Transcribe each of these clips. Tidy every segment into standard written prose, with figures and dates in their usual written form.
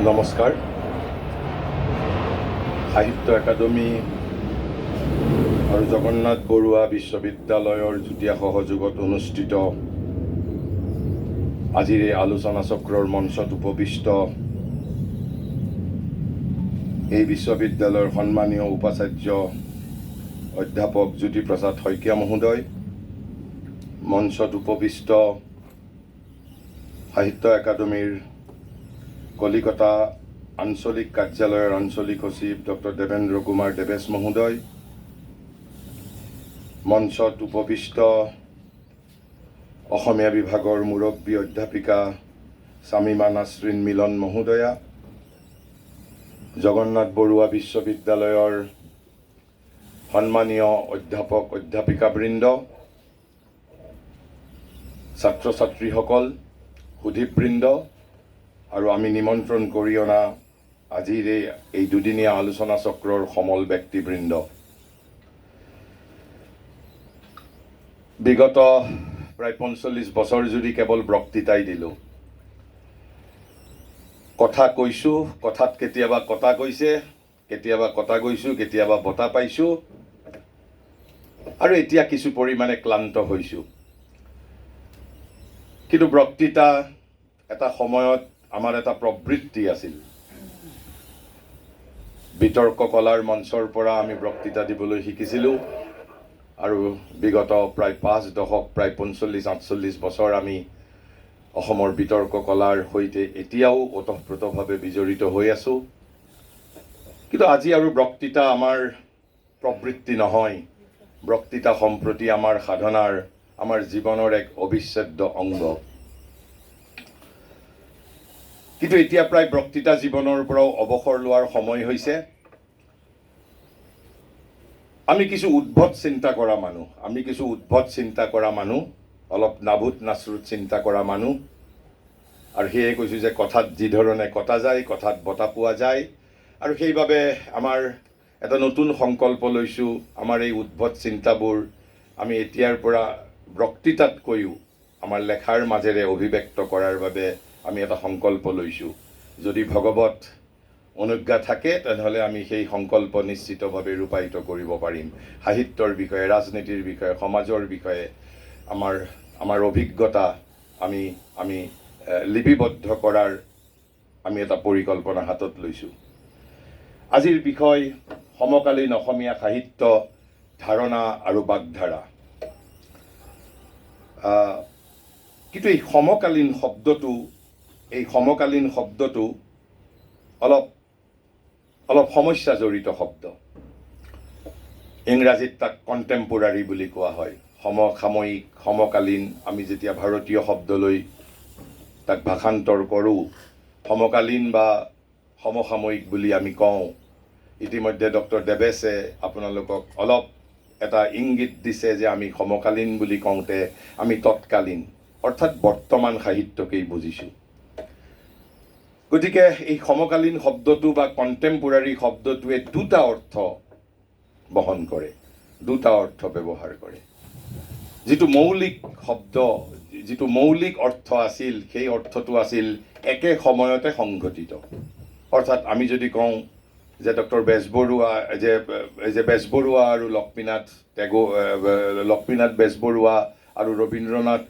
নমস্কাৰ। সাহিত্য একাডেমী আৰু জগন্নাথ বৰুৱা বিশ্ববিদ্যালয়ৰ যুটীয়া সহযোগত অনুষ্ঠিত আজিৰ এই আলোচনা চক্ৰৰ মঞ্চত উপবিষ্ট এই বিশ্ববিদ্যালয়ৰ সন্মানীয় উপাচাৰ্য অধ্যাপক জ্যোতিপ্ৰসাদ শইকীয়া মহোদয়, মঞ্চত উপবিষ্ট সাহিত্য একাডেমীৰ কলিকতা আঞ্চলিক কাৰ্যালয়ৰ আঞ্চলিক সচিব ডক্টৰ দেবেন্দ্ৰ কুমাৰ দেবেশ মহোদয়, মঞ্চত উপবিষ্ট অসমীয়া বিভাগৰ মুৰব্বী অধ্যাপিকা শামীমা নাছৰিন মিলন মহোদয়া, জগন্নাথ বৰুৱা বিশ্ববিদ্যালয়ৰ সন্মানীয় অধ্যাপক অধ্যাপিকাবৃন্দ, ছাত্ৰ ছাত্ৰীসকল, সুধীবৃন্দ আৰু আমি নিমন্ত্ৰণ কৰি অনা আজিৰ এই দুদিনীয়া আলোচনা চক্ৰৰ সমল ব্যক্তিবৃন্দ। বিগত প্ৰায় ৪৫ বছৰ জুৰি কেৱল বক্তৃতাই দিলোঁ। কথা কৈছোঁ, কথাত কেতিয়াবা কটা গৈছে, কেতিয়াবা কটা গৈছোঁ, কেতিয়াবা বঁটা পাইছোঁ আৰু এতিয়া কিছু পৰিমাণে ক্লান্ত হৈছোঁ। কিন্তু বক্তৃতা এটা সময়ত আমাৰ এটা প্ৰবৃত্তি আছিল। বিতৰ্ক কলাৰ মঞ্চৰ পৰা আমি বক্তৃতা দিবলৈ শিকিছিলোঁ আৰু বিগত প্ৰায় ৫ দশক, প্ৰায় ৪৫-৪৮ বছৰ আমি অসমৰ বিতৰ্ক কলাৰ সৈতে এতিয়াও ওতঃপ্ৰোতভাৱে বিজড়িত হৈ আছোঁ। কিন্তু আজি আৰু বক্তৃতা আমাৰ প্ৰবৃত্তি নহয়, বক্তৃতা সম্প্ৰতি আমাৰ সাধনাৰ, আমাৰ জীৱনৰ এক অবিচ্ছেদ্য অংগ। কিন্তু এতিয়া প্ৰায় বক্তৃতা জীৱনৰ পৰাও অৱসৰ লোৱাৰ সময় হৈছে। আমি কিছু উদ্ভট চিন্তা কৰা মানুহ, অলপ নাভূত নাচৰুত চিন্তা কৰা মানুহ, আৰু সেয়ে কৈছোঁ যে কথাত যি ধৰণে কটা যায়, কথাত বঁটা পোৱা যায়, আৰু সেইবাবে আমাৰ এটা নতুন সংকল্প লৈছোঁ। আমাৰ এই উদ্ভট চিন্তাবোৰ আমি এতিয়াৰ পৰা বক্তৃতাতকৈও আমাৰ লেখাৰ মাজেৰে অভিব্যক্ত কৰাৰ বাবে আমি এটা সংকল্প লৈছোঁ। যদি ভগৱত অনুজ্ঞা থাকে তেনেহ'লে আমি সেই সংকল্প নিশ্চিতভাৱে ৰূপায়িত কৰিব পাৰিম। সাহিত্যৰ বিষয়ে, ৰাজনীতিৰ বিষয়ে, সমাজৰ বিষয়ে আমাৰ অভিজ্ঞতা আমি লিপিবদ্ধ কৰাৰ আমি এটা পৰিকল্পনা হাতত লৈছোঁ। আজিৰ বিষয় সমকালীন অসমীয়া সাহিত্য, ধাৰণা আৰু বাগধাৰা। কিন্তু এই সমকালীন শব্দটো অলপ সমস্যা জড়িত শব্দ। ইংৰাজীত তাক কণ্টেম্পৰাৰী বুলি কোৱা হয়। সমসাময়িক, সমকালীন, আমি যেতিয়া ভাৰতীয় শব্দলৈ তাক ভাষান্তৰ কৰোঁ, সমকালীন বা সমসাময়িক বুলি আমি কওঁ। ইতিমধ্যে ডক্টৰ দেবেশে আপোনালোকক অলপ এটা ইংগিত দিছে যে আমি সমকালীন বুলি কওঁতে আমি তৎকালীন অৰ্থাৎ বৰ্তমান সাহিত্যকেই বুজিছোঁ। গতিকে এই সমকালীন শব্দটো বা কণ্টেম্পৰাৰী শব্দটোৱে দুটা অৰ্থ বহন কৰে, দুটা অৰ্থ ব্যৱহাৰ কৰে। যিটো মৌলিক অৰ্থ আছিল, সেই অৰ্থটো আছিল একে সময়তে সংঘটিত। অৰ্থাৎ আমি যদি কওঁ যে ডক্টৰ বেজবৰুৱা আৰু লক্ষ্মীনাথ বেজবৰুৱা আৰু ৰবীন্দ্ৰনাথ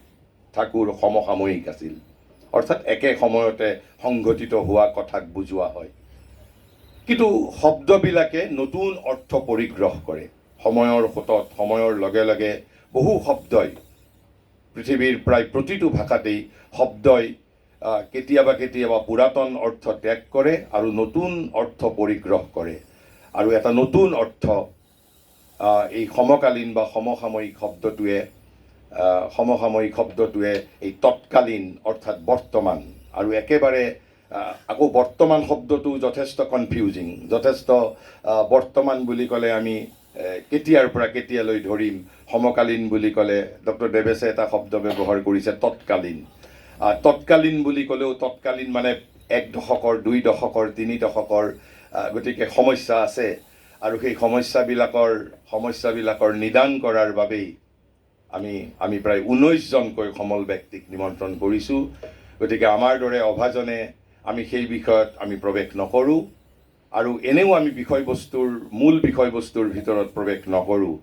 ঠাকুৰ সমসাময়িক আছিল, অৰ্থাৎ একে সময়তে সংঘটিত হোৱা কথাক বুজোৱা হয়। কিন্তু শব্দবিলাকে নতুন অৰ্থ পৰিগ্ৰহ কৰে। সময়ৰ সোঁতত, সময়ৰ লগে লগে বহু শব্দই, পৃথিৱীৰ প্ৰায় প্ৰতিটো ভাষাতেই শব্দই কেতিয়াবা কেতিয়াবা পুৰাতন অৰ্থ ত্যাগ কৰে আৰু নতুন অৰ্থ পৰিগ্ৰহ কৰে। আৰু এটা নতুন অৰ্থ এই সমকালীন বা সমসাময়িক শব্দটোৱে এই তৎকালীন অৰ্থাৎ বৰ্তমান, আৰু একেবাৰে আকৌ বৰ্তমান শব্দটো যথেষ্ট কনফিউজিং, যথেষ্ট বৰ্তমান বুলি ক'লে আমি কেতিয়াৰ পৰা কেতিয়ালৈ ধৰিম। সমকালীন বুলি ক'লে ডক্টৰ দেবেশে এটা শব্দ ব্যৱহাৰ কৰিছে তৎকালীন। তৎকালীন বুলি ক'লেও তৎকালীন মানে 1 দশকৰ, 2 দশকৰ, 3 দশকৰ, গতিকে সমস্যা আছে। আৰু সেই সমস্যাবিলাকৰ নিদান কৰাৰ বাবেই আমি প্ৰায় 19জনকৈ সমল ব্যক্তিক নিমন্ত্ৰণ কৰিছোঁ। গতিকে আমাৰ দৰে অভাজনে আমি সেই বিষয়ত আমি প্ৰৱেশ নকৰোঁ আৰু এনেও আমি মূল বিষয়বস্তুৰ ভিতৰত প্ৰৱেশ নকৰোঁ।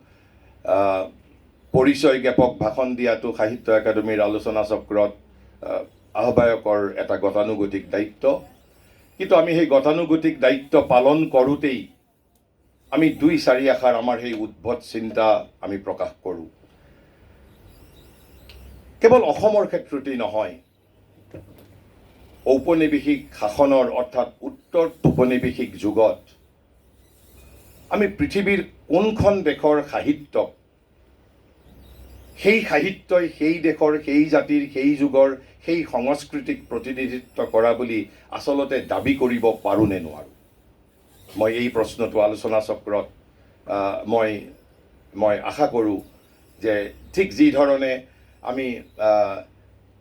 পৰিচয় জ্ঞাপক ভাষণ দিয়াটো সাহিত্য একাডেমীৰ আলোচনা চক্ৰত আহ্বায়কৰ এটা গতানুগতিক দায়িত্ব, কিন্তু আমি সেই গতানুগতিক দায়িত্ব পালন কৰোঁতেই আমি ২-৪ আষাৰ আমাৰ সেই উদ্ভট চিন্তা আমি প্ৰকাশ কৰোঁ। কেৱল অসমৰ ক্ষেত্ৰতেই নহয়, ঔপনিৱেশিক শাসনৰ অৰ্থাৎ উত্তৰ ঔপনিৱেশিক যুগত আমি পৃথিৱীৰ কোনখন দেশৰ সাহিত্যক, সেই সাহিত্যই সেই দেশৰ, সেই জাতিৰ, সেই যুগৰ, সেই সংস্কৃতিক প্ৰতিনিধিত্ব কৰা বুলি আচলতে দাবী কৰিব পাৰোঁ নে নোৱাৰোঁ? মই এই প্ৰশ্নটো আলোচনা চক্ৰত মই আশা কৰোঁ যে ঠিক যিধৰণে আমি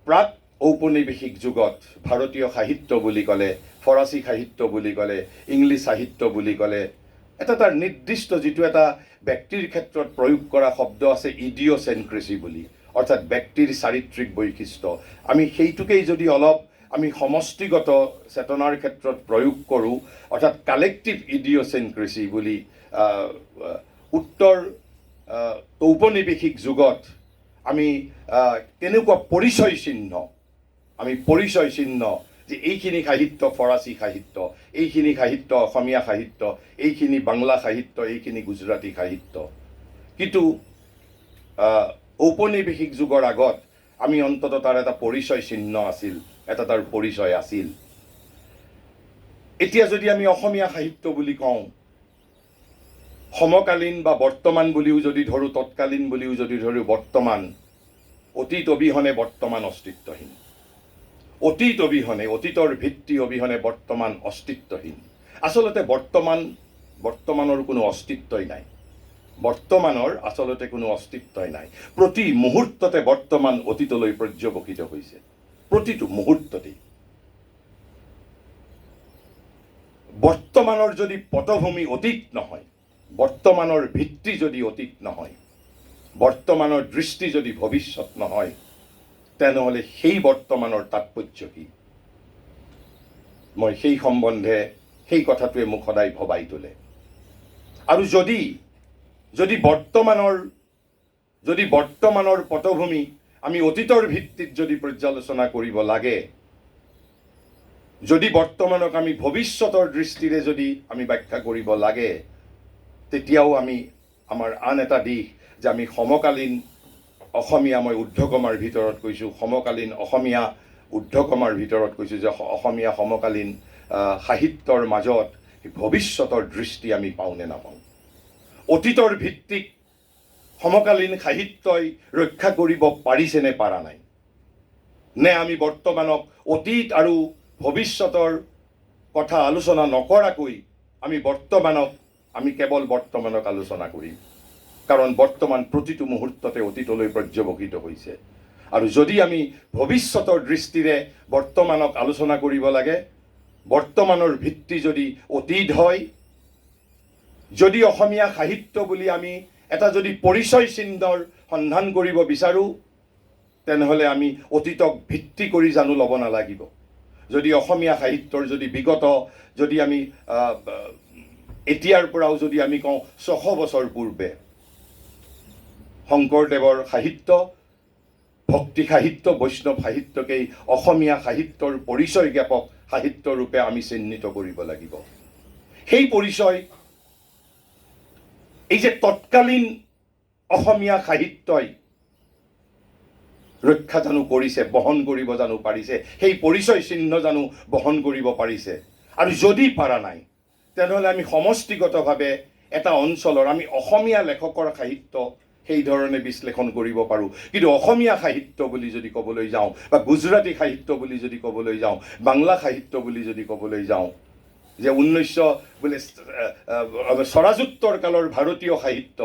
প্ৰাক ঔপনিৱেশিক যুগত ভাৰতীয় সাহিত্য বুলি ক'লে, ফৰাচী সাহিত্য বুলি ক'লে, ইংলিছ সাহিত্য বুলি ক'লে এটা তাৰ নিৰ্দিষ্ট যিটো এটা ব্যক্তিৰ ক্ষেত্ৰত প্ৰয়োগ কৰা শব্দ আছে ইডিঅ'চেনক্ৰেচি বুলি, অৰ্থাৎ ব্যক্তিৰ চাৰিত্ৰিক বৈশিষ্ট্য। আমি সেইটোকেই যদি অলপ আমি সমষ্টিগত চেতনাৰ ক্ষেত্ৰত প্ৰয়োগ কৰোঁ, অৰ্থাৎ কালেক্টিভ ইডিঅ'চেনক্ৰেচি বুলি উত্তৰ ঔপনিৱেশিক যুগত আমি কেনেকুৱা পৰিচয় চিহ্ন যে এইখিনি সাহিত্য ফৰাচী সাহিত্য, এইখিনি সাহিত্য অসমীয়া সাহিত্য, এইখিনি বাংলা সাহিত্য, এইখিনি গুজৰাটী সাহিত্য। কিন্তু ঔপনিৱেশিক যুগৰ আগত আমি অন্ততঃ তাৰ এটা পৰিচয় চিহ্ন আছিল, এটা তাৰ পৰিচয় আছিল। এতিয়া যদি আমি অসমীয়া সাহিত্য বুলি কওঁ, সমকালীন বা বৰ্তমান বুলিও যদি ধৰোঁ, তৎকালীন বুলিও যদি ধৰোঁ, বৰ্তমান, অতীত অবিহনে বৰ্তমান অস্তিত্বহীন। অতীত অবিহনে, অতীতৰ ভিত্তি অবিহনে বৰ্তমান অস্তিত্বহীন। আচলতে বৰ্তমানৰ কোনো অস্তিত্বই নাই। বৰ্তমানৰ আচলতে কোনো অস্তিত্বই নাই। প্ৰতি মুহূৰ্ততে বৰ্তমান অতীতলৈ পৰ্যবসিত হৈছে, প্ৰতিটো মুহূৰ্ততেই। বৰ্তমানৰ যদি পটভূমি অতীত নহয়, বৰ্তমানৰ ভিত্তি যদি অতীত নহয়, বৰ্তমানৰ দৃষ্টি যদি ভৱিষ্যত নহয়, তেনেহ'লে সেই বৰ্তমানৰ তাৎপৰ্য কি? মই সেই সম্বন্ধে সেই কথাটোৱে মোক সদায় ভবাই তোলে। আৰু যদি বৰ্তমানৰ পটভূমি আমি অতীতৰ ভিত্তিত যদি পৰ্যালোচনা কৰিব লাগে, যদি বৰ্তমানক আমি ভৱিষ্যতৰ দৃষ্টিৰে যদি আমি ব্যাখ্যা কৰিব লাগে, তেতিয়াও আমাৰ আন এটা দিশ যে আমি সমকালীন অসমীয়া, মই ঊৰ্ধ্বকমাৰ ভিতৰত কৈছোঁ, সমকালীন অসমীয়া ঊৰ্ধ্বকমাৰ ভিতৰত কৈছোঁ যে অসমীয়া সমকালীন সাহিত্যৰ মাজত ভৱিষ্যতৰ দৃষ্টি আমি পাওঁনে নাপাওঁ। অতীতৰ ভিত্তিক সমকালীন সাহিত্যই ৰক্ষা কৰিব পাৰিছেনে পাৰা নাই, নে আমি বৰ্তমানক অতীত আৰু ভৱিষ্যতৰ কথা আলোচনা নকৰাকৈ আমি কেৱল বৰ্তমানক আলোচনা কৰিম। কাৰণ বৰ্তমান প্ৰতিটো মুহূৰ্ততে অতীতলৈ পৰ্যবসিত হৈছে। আৰু যদি আমি ভৱিষ্যতৰ দৃষ্টিৰে বৰ্তমানক আলোচনা কৰিব লাগে, বৰ্তমানৰ ভিত্তি যদি অতীত হয়, যদি অসমীয়া সাহিত্য বুলি আমি এটা যদি পৰিচয় চিহ্নৰ সন্ধান কৰিব বিচাৰোঁ, তেনেহ'লে আমি অতীতক ভিত্তি কৰি জানো ল'ব নালাগিব। যদি অসমীয়া সাহিত্যৰ যদি আমি এতিয়াৰ পৰাও যদি আমি কওঁ ৬০০ বছৰ পূৰ্বে শংকৰদেৱৰ সাহিত্য, ভক্তি সাহিত্য, বৈষ্ণৱ সাহিত্যকেই অসমীয়া সাহিত্যৰ পৰিচয় জ্ঞাপক সাহিত্য ৰূপে আমি চিহ্নিত কৰিব লাগিব। সেই পৰিচয় এই যে তৎকালীন অসমীয়া সাহিত্যই ৰক্ষা জানো কৰিছে, বহন কৰিব জানো পাৰিছে, সেই পৰিচয় চিহ্ন জানো বহন কৰিব পাৰিছে। আৰু যদি পাৰা নাই, তেনেহ'লে আমি সমষ্টিগতভাৱে এটা অঞ্চলৰ আমি অসমীয়া লেখকৰ সাহিত্য সেই ধৰণে বিশ্লেষণ কৰিব পাৰোঁ। কিন্তু অসমীয়া সাহিত্য বুলি যদি ক'বলৈ যাওঁ, বা গুজৰাটী সাহিত্য বুলি যদি ক'বলৈ যাওঁ, বাংলা সাহিত্য বুলি যদি ক'বলৈ যাওঁ, যে ১৯০০ স্বৰাজোত্তৰ কালৰ ভাৰতীয় সাহিত্য,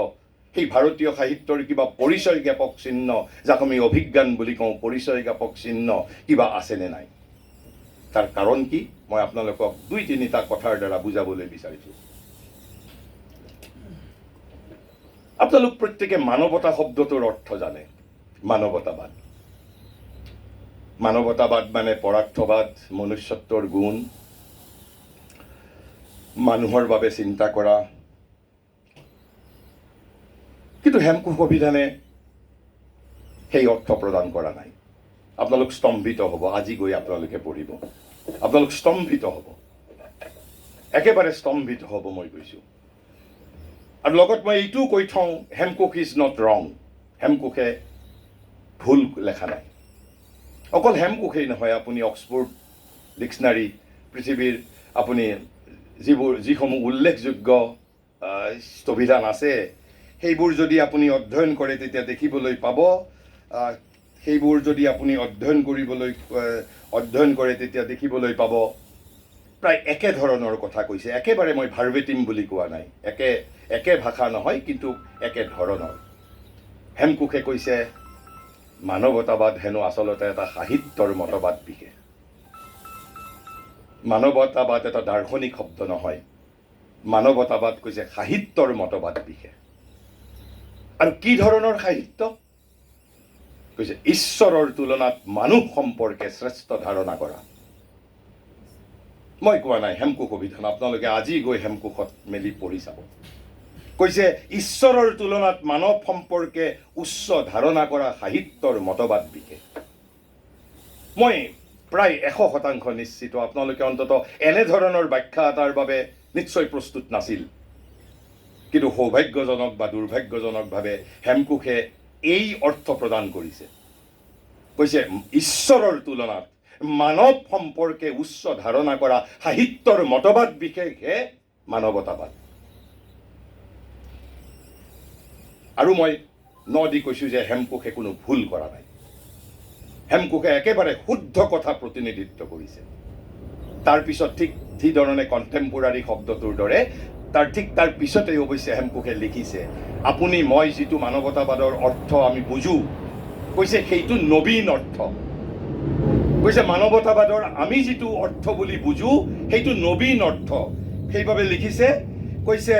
সেই ভাৰতীয় সাহিত্যৰ কিবা পৰিচয় জ্ঞাপক চিহ্ন, যাক আমি অভিজ্ঞান বুলি কওঁ, পৰিচয় জ্ঞাপক চিহ্ন কিবা আছেনে নাই? তাৰ কাৰণ কি? মই আপোনালোকক ২-৩টা কথাৰ দ্বাৰা বুজাবলৈ বিচাৰিছোঁ। আপোনালোক প্ৰত্যেকে মানৱতা শব্দটোৰ অৰ্থ জানে, মানৱতাবাদ। মানৱতাবাদ মানে পৰাৰ্থবাদ, মনুষ্যত্বৰ গুণ, মানুহৰ বাবে চিন্তা কৰা। কিন্তু হেমকোষ অভিধানে সেই অৰ্থ প্ৰদান কৰা নাই। আপোনালোক স্তম্ভিত হ'ব, আজি গৈ আপোনালোকে পঢ়িব, আপোনালোক স্তম্ভিত হ'ব, একেবাৰে স্তম্ভিত হ'ব মই কৈছোঁ। আৰু লগত মই এইটোও কৈ থওঁ, হেমকোষ ইজ নট ৰং, হেমকোষে ভুল লেখা নাই। অকল হেমকোষেই নহয়, আপুনি অক্সফোৰ্ড ডিক্সনাৰী, পৃথিৱীৰ আপুনি যিসমূহ উল্লেখযোগ্য স্থবিধান আছে, সেইবোৰ যদি আপুনি অধ্যয়ন কৰে তেতিয়া দেখিবলৈ পাব, সেইবোৰ যদি আপুনি অধ্যয়ন কৰে তেতিয়া দেখিবলৈ পাব প্ৰায় একে ধৰণৰ কথা কৈছে। একেবাৰে মই ভাৰ্বেটিম বুলি কোৱা নাই, একে ভাষা নহয়, কিন্তু একে ধৰণৰ। হেমকোষে কৈছে মানৱতাবাদ হেনো আচলতে এটা সাহিত্যৰ মতবাদ বিশেষ। মানৱতাবাদ এটা দাৰ্শনিক শব্দ নহয়, মানৱতাবাদ কৈছে সাহিত্যৰ মতবাদ বিশেষ। আৰু কি ধৰণৰ সাহিত্য কৈছে? ঈশ্বৰৰ তুলনাত মানুহ সম্পৰ্কে শ্ৰেষ্ঠ ধাৰণা কৰা। মই কোৱা নাই হেমকোষ অভিধান, আপোনালোকে আজি গৈ হেমকোষত মেলি পঢ়ি চাব। কৈছে ঈশ্বৰৰ তুলনাত মানৱ সম্পৰ্কে উচ্চ ধাৰণা কৰা সাহিত্যৰ মতবাদ বিশেষ। মই প্ৰায় 100% নিশ্চিত আপোনালোকে অন্ততঃ এনেধৰণৰ ব্যাখ্যা এটাৰ বাবে নিশ্চয় প্ৰস্তুত নাছিল। কিন্তু সৌভাগ্যজনক বা দুৰ্ভাগ্যজনকভাৱে হেমকোষে এই অৰ্থ প্ৰদান কৰিছে। কৈছে ঈশ্বৰৰ তুলনাত মানৱ সম্পৰ্কে উচ্চ ধাৰণা কৰা সাহিত্যৰ মতবাদ বিশেষহে মানৱতাবাদ। আৰু মই দি কৈছোঁ যে হেমকোষে কোনো ভুল কৰা নাই, হেমকোষে একেবাৰে শুদ্ধ কথা প্ৰতিনিধিত্ব কৰিছে। তাৰপিছত ঠিক যিধৰণে কণ্টেম্পৰাৰী শব্দটোৰ দৰে তাৰ পিছতেই অৱশ্যে হেমকোষে লিখিছে, আপুনি মই যিটো মানৱতাবাদৰ অৰ্থ আমি বুজো, কৈছে সেইটো নবীন অৰ্থ। কৈছে মানৱতাবাদৰ আমি যিটো অৰ্থ বুলি বুজো সেইটো নবীন অৰ্থ। সেইবাবে লিখিছে, কৈছে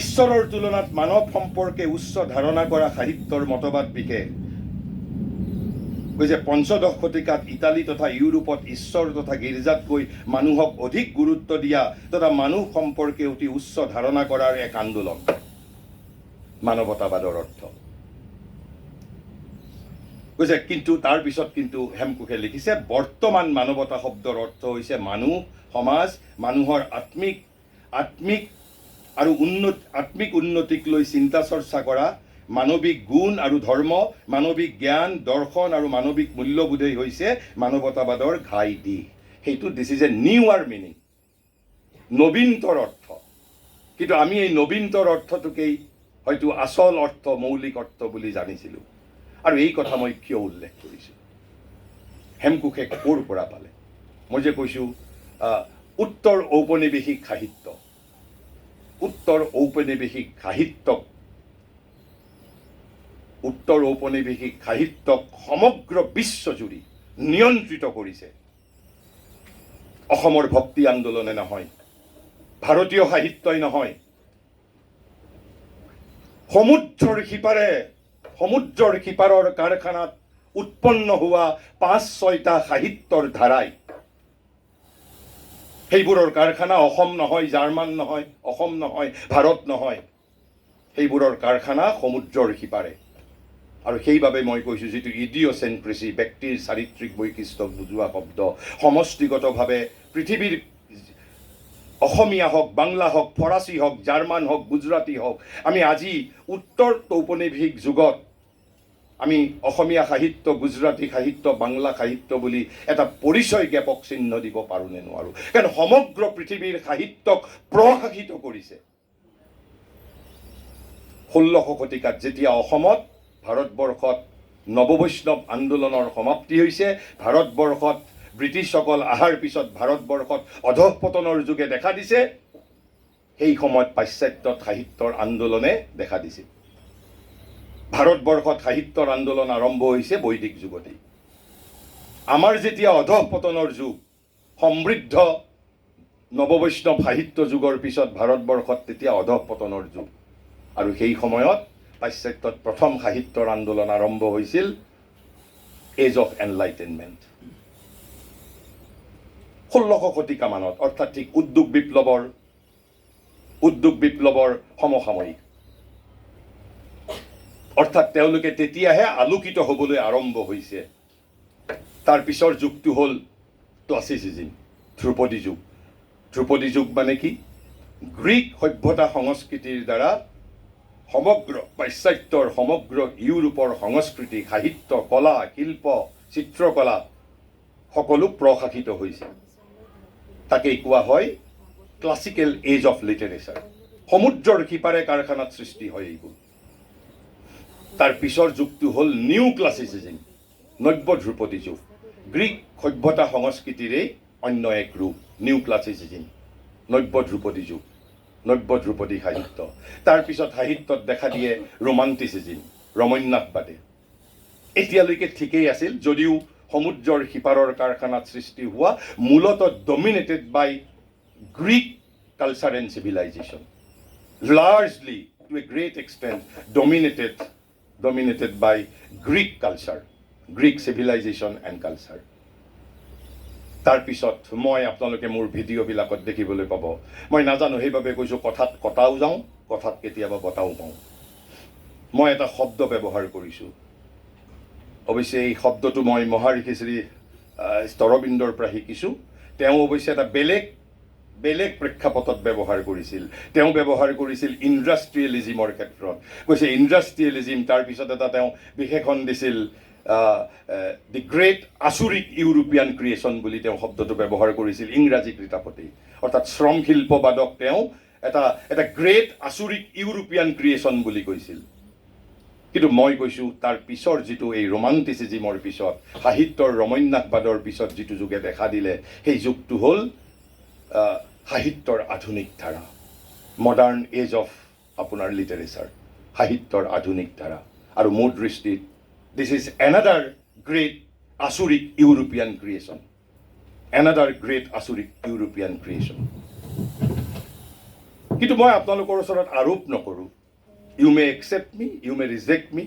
ঈশ্বৰৰ তুলনাত মানৱ সম্পৰ্কে উচ্চ ধাৰণা কৰা সাহিত্যৰ মতবাদ বিশেষ। কৈছে 15 শতিকাত ইটালী তথা ইউৰোপত ঈশ্বৰ তথা গীৰ্জাতকৈ মানুহক অধিক গুৰুত্ব দিয়া তথা মানুহ সম্পৰ্কে অতি উচ্চ ধাৰণা কৰাৰ এক আন্দোলন মানৱতাবাদৰ অৰ্থ। কৈছে কিন্তু তাৰপিছত কিন্তু হেমকোষে লিখিছে বৰ্তমান মানৱতা শব্দৰ অৰ্থ হৈছে মানুহ, সমাজ, মানুহৰ আত্মিক উন্নতিক লৈ চিন্তা চৰ্চা কৰা, মানৱিক গুণ আৰু ধৰ্ম, মানৱিক জ্ঞান, দৰ্শন আৰু মানৱিক মূল্যবোধেই হৈছে মানৱতাবাদৰ ঘাই দিশ। সেইটো this is a newer meaning, নবীনতৰ অৰ্থ। কিন্তু আমি এই নবীনতৰ অৰ্থটোকেই হয়তো আচল অৰ্থ, মৌলিক অৰ্থ বুলি জানিছিলোঁ। আৰু এই কথা মই কিয় উল্লেখ কৰিছোঁ? হেমকোষে ক'ৰ পৰা পালে? মই যে কৈছোঁ উত্তৰ ঔপনিৱেশিক সাহিত্য, উত্তৰ ঔপনিৱেশিক সাহিত্যক সমগ্ৰ বিশ্বজুৰি নিয়ন্ত্ৰিত কৰিছে অসমৰ ভক্তি আন্দোলনে নহয়, ভাৰতীয় সাহিত্যই নহয়, সমুদ্ৰৰ সিপাৰৰ কাৰখানাত উৎপন্ন হোৱা 5-6টা সাহিত্যৰ ধাৰাই। সেইবোৰৰ কাৰখানা অসম নহয়, জাৰ্মান নহয়, অসম নহয়, ভাৰত নহয়, সেইবোৰৰ কাৰখানা সমুদ্ৰৰ সিপাৰে। আৰু সেইবাবে মই কৈছোঁ যিটো ইডিঅ'চেন্ট্ৰিচি, ব্যক্তিৰ চাৰিত্ৰিক বৈশিষ্ট্যক বুজোৱা শব্দ, সমষ্টিগতভাৱে পৃথিৱীৰ অসমীয়া হওক, বাংলা হওক, ফৰাচী হওক, জাৰ্মান হওক, গুজৰাটী হওক, আমি আজি উত্তৰ ঔপনিৱেশিক যুগত আমি অসমীয়া সাহিত্য, গুজৰাটী সাহিত্য, বাংলা সাহিত্য বুলি এটা পৰিচয় জ্ঞাপক চিহ্ন দিব পাৰোঁ নে নোৱাৰোঁ? কাৰণ সমগ্ৰ পৃথিৱীৰ সাহিত্যক প্ৰশাসিত কৰিছে। 16 শতিকাত যেতিয়া অসমত, ভাৰতবৰ্ষত নৱবৈষ্ণৱ আন্দোলনৰ সমাপ্তি হৈছে, ভাৰতবৰ্ষত ব্ৰিটিছসকল অহাৰ পিছত ভাৰতবৰ্ষত অধঃপতনৰ যুগে দেখা দিছে, সেই সময়ত পাশ্চাত্যত সাহিত্যৰ আন্দোলনে দেখা দিছিল। ভাৰতবৰ্ষত সাহিত্যৰ আন্দোলন আৰম্ভ হৈছে বৈদিক যুগতেই। আমাৰ যেতিয়া অধঃপতনৰ যুগ, সমৃদ্ধ নৱবৈষ্ণৱ সাহিত্য যুগৰ পিছত ভাৰতবৰ্ষত তেতিয়া অধঃপতনৰ যুগ। আৰু সেই সময়ত পাশ্চাত্যত প্ৰথম সাহিত্যৰ আন্দোলন আৰম্ভ হৈছিল এজ অফ এনলাইটেনমেণ্ট। 16শ শতিকা মানত, অৰ্থাৎ ঠিক উদ্যোগ বিপ্লৱৰ সমসাময়িক, অৰ্থাৎ তেওঁলোকে তেতিয়াহে আলোকিত হ'বলৈ আৰম্ভ হৈছে। তাৰ পিছৰ যুগটো হ'ল ক্লাছিচিজম, ধ্ৰুপদী যুগ। ধ্ৰুপদী যুগ মানে কি? গ্ৰীক সভ্যতা সংস্কৃতিৰ দ্বাৰা সমগ্ৰ পাশ্চাত্যৰ, সমগ্ৰ ইউৰোপৰ সংস্কৃতি, সাহিত্য, কলা, শিল্প, চিত্ৰকলা সকলো প্ৰশাসিত হৈছে। তাকেই কোৱা হয় ক্লাছিকেল এজ অফ লিটাৰেচাৰ। সমুদ্ৰৰ সিপাৰে কাৰখানাত সৃষ্টি হয় এইবোৰ। তাৰ পিছৰ যুগটো হ'ল নিউ ক্লাছিচিজম, নব্য ধ্ৰুপদী যুগ। গ্ৰীক সভ্যতা সংস্কৃতিৰেই অন্য এক ৰূপ নিউ ক্লাছিচিজম, নব্য ধ্ৰুপদী যুগ, নব্য ধ্ৰুপদী সাহিত্য। তাৰ পিছত সাহিত্যত দেখা দিয়ে ৰোমান্টিচিজম, ৰমন্যাসবাদে। এতিয়ালৈকে ঠিকেই আছিল, যদিও সমুদ্ৰৰ সিপাৰৰ কাৰখানাত সৃষ্টি হোৱা মূলতঃ dominated by Greek culture and civilisation, largely to a great extent dominated by Greek culture, Greek civilization and culture. তাৰপিছত মই আপোনালোকে মোৰ ভিডিঅ'বিলাকত দেখিবলৈ পাব, মই নাজানো সেইবাবে কৈছোঁ, কথাত কটাও যাওঁ, কথাত কেতিয়াবা বটাও পাওঁ। মই এটা শব্দ ব্যৱহাৰ কৰিছোঁ, অৱশ্যে এই শব্দটো মই মহাঋষি শ্ৰী অৰবিন্দৰ পৰা শিকিছোঁ। তেওঁ অৱশ্যে এটা বেলেগ প্ৰেক্ষাপটত ব্যৱহাৰ কৰিছিল। তেওঁ ব্যৱহাৰ কৰিছিল ইণ্ডাষ্ট্ৰিয়েলিজিমৰ ক্ষেত্ৰত। কৈছে ইণ্ডাষ্ট্ৰিয়েলিজিম, তাৰপিছত এটা তেওঁ বিশেষণ দিছিল দি গ্ৰেট আচুৰিক ইউৰোপিয়ান ক্ৰিয়েশ্যন বুলি তেওঁ শব্দটো ব্যৱহাৰ কৰিছিল ইংৰাজী কৃতাপতেই। অৰ্থাৎ শ্ৰম শিল্পবাদক তেওঁ এটা গ্ৰেট আচুৰিক ইউৰোপিয়ান ক্ৰিয়েশ্যন বুলি কৈছিল। কিন্তু মই কৈছোঁ তাৰ পিছৰ যিটো এই ৰোমান্টিচিজিমৰ পিছত, সাহিত্যৰ ৰমন্যাসবাদৰ পিছত যিটো যুগে দেখা দিলে, সেই যুগটো হ'ল সাহিত্যৰ আধুনিক ধাৰা, মডাৰ্ণ এজ অফ আপোনাৰ লিটাৰেচাৰ, সাহিত্যৰ আধুনিক ধাৰা। আৰু মোৰ দৃষ্টিত দিছ ইজ এনাডাৰ গ্ৰেট আচুৰিক ইউৰোপিয়ান ক্ৰিয়েশ্যন, এনাডাৰ গ্ৰেট আচুৰিক ইউৰোপিয়ান ক্ৰিয়েশ্যন। কিন্তু মই আপোনালোকৰ ওচৰত আৰোপ নকৰোঁ। You may accept me, you may reject me,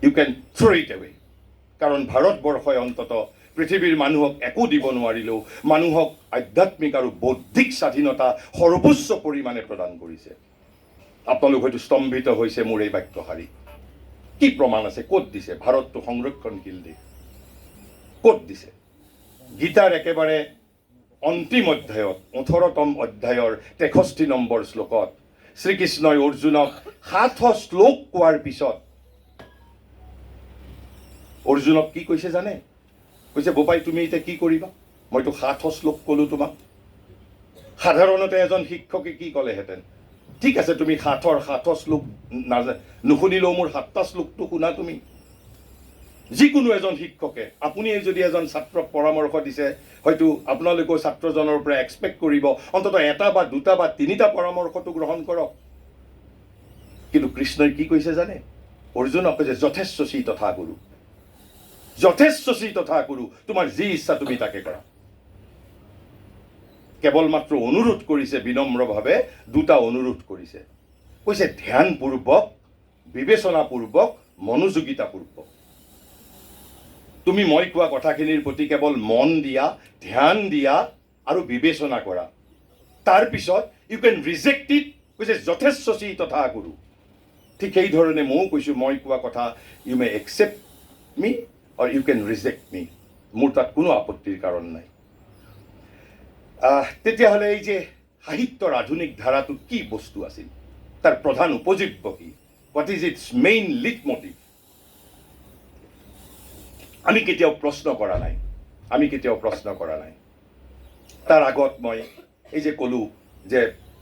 you can throw it away. কাৰণ ভাৰতবৰ্ষই অন্ততঃ পৃথিৱীৰ মানুহক একো দিব নোৱাৰিলেও মানুহক আধ্যাত্মিক আৰু বৌদ্ধিক স্বাধীনতা সৰ্বোচ্চ পৰিমাণে প্ৰদান কৰিছে। আপোনালোক হয়তো স্তম্ভিত হৈছে মোৰ এই বাক্যশাৰী। কি প্ৰমাণ আছে? ক'ত দিছে? ভাৰতটো সংৰক্ষণশীল দেশ, ক'ত দিছে? গীতাৰ একেবাৰে অন্তিম অধ্যায়ত, 18তম অধ্যায়ৰ 63 নম্বৰ শ্লোকত শ্ৰীকৃষ্ণই অৰ্জুনক 700 শ্লোক কোৱাৰ পিছত অৰ্জুনক কি কৈছে জানে? কৈছে, বোপাই তুমি এতিয়া কি কৰিবা? মইতো 700 শ্লোক ক'লোঁ তোমাক। সাধাৰণতে এজন শিক্ষকে কি ক'লেহেঁতেন? ঠিক আছে, তুমি 700 শ্লোক নুশুনিলেও মোৰ 7টা শ্লোকটো শুনা তুমি। যিকোনো এজন শিক্ষকে, আপুনি যদি এজন ছাত্ৰক পৰামৰ্শ দিছে, হয়তো আপোনালোকেও ছাত্ৰজনৰ পৰা এক্সপেক্ট কৰিব অন্ততঃ 1 বা 2 বা 3টা পৰামৰ্শটো গ্ৰহণ কৰক। কিন্তু কৃষ্ণই কি কৈছে জানে? অৰ্জুনক কৈছে, যথেচ্ছচি তথা গুৰু, যথেচ্ছচি তথা গুৰু, তোমাৰ যি ইচ্ছা তুমি তাকে কৰা। কেৱল মাত্ৰ অনুৰোধ কৰিছে বিনম্ৰভাৱে, 2টা অনুৰোধ কৰিছে। কৈছে ধ্যানপূৰ্বক, বিবেচনাপূৰ্বক, মনোযোগিতাপূৰ্বক। তুমি মই কোৱা কথাখিনিৰ প্ৰতি কেৱল মন দিয়া, ধ্যান দিয়া আৰু বিবেচনা কৰা। তাৰপিছত ইউ কেন ৰিজেক্ট ইট। কৈছে যথেচ্ছচি তথা গুৰু। ঠিক সেইধৰণে ময়ো কৈছোঁ, মই কোৱা কথা you may accept me or you can reject me. মোৰ তাত কোনো আপত্তিৰ কাৰণ নাই। তেতিয়াহ'লে এই যে সাহিত্যৰ আধুনিক ধাৰাটো কি বস্তু আছিল? তাৰ প্ৰধান উপজীব্য কি? What is its main leitmotif? আমি কেতিয়াও প্ৰশ্ন কৰা নাই। তাৰ আগত মই এই যে ক'লোঁ যে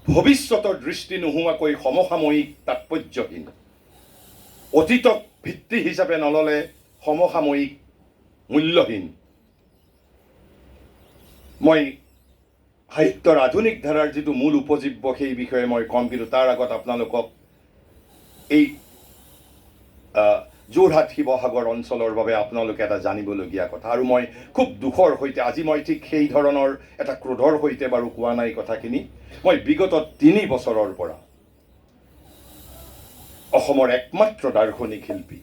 ভৱিষ্যতৰ দৃষ্টি নোহোৱাকৈ সমসাময়িক তাৎপৰ্যহীন, অতীতক ভিত্তি হিচাপে নল'লে সমসাময়িক মূল্যহীন। মই সাহিত্যৰ আধুনিক ধাৰাৰ যিটো মূল উপজীব্য সেই বিষয়ে মই ক'ম, কিন্তু তাৰ আগত আপোনালোকক এই যোৰহাট শিৱসাগৰ অঞ্চলৰ বাবে আপোনালোকে এটা জানিবলগীয়া কথা। আৰু মই খুব দুখৰ সৈতে, আজি মই ঠিক সেই ধৰণৰ এটা ক্ৰোধৰ সৈতে বাৰু কোৱা নাই কথাখিনি। মই বিগত 3 বছৰৰ পৰা অসমৰ একমাত্ৰ দাৰ্শনিক শিল্পী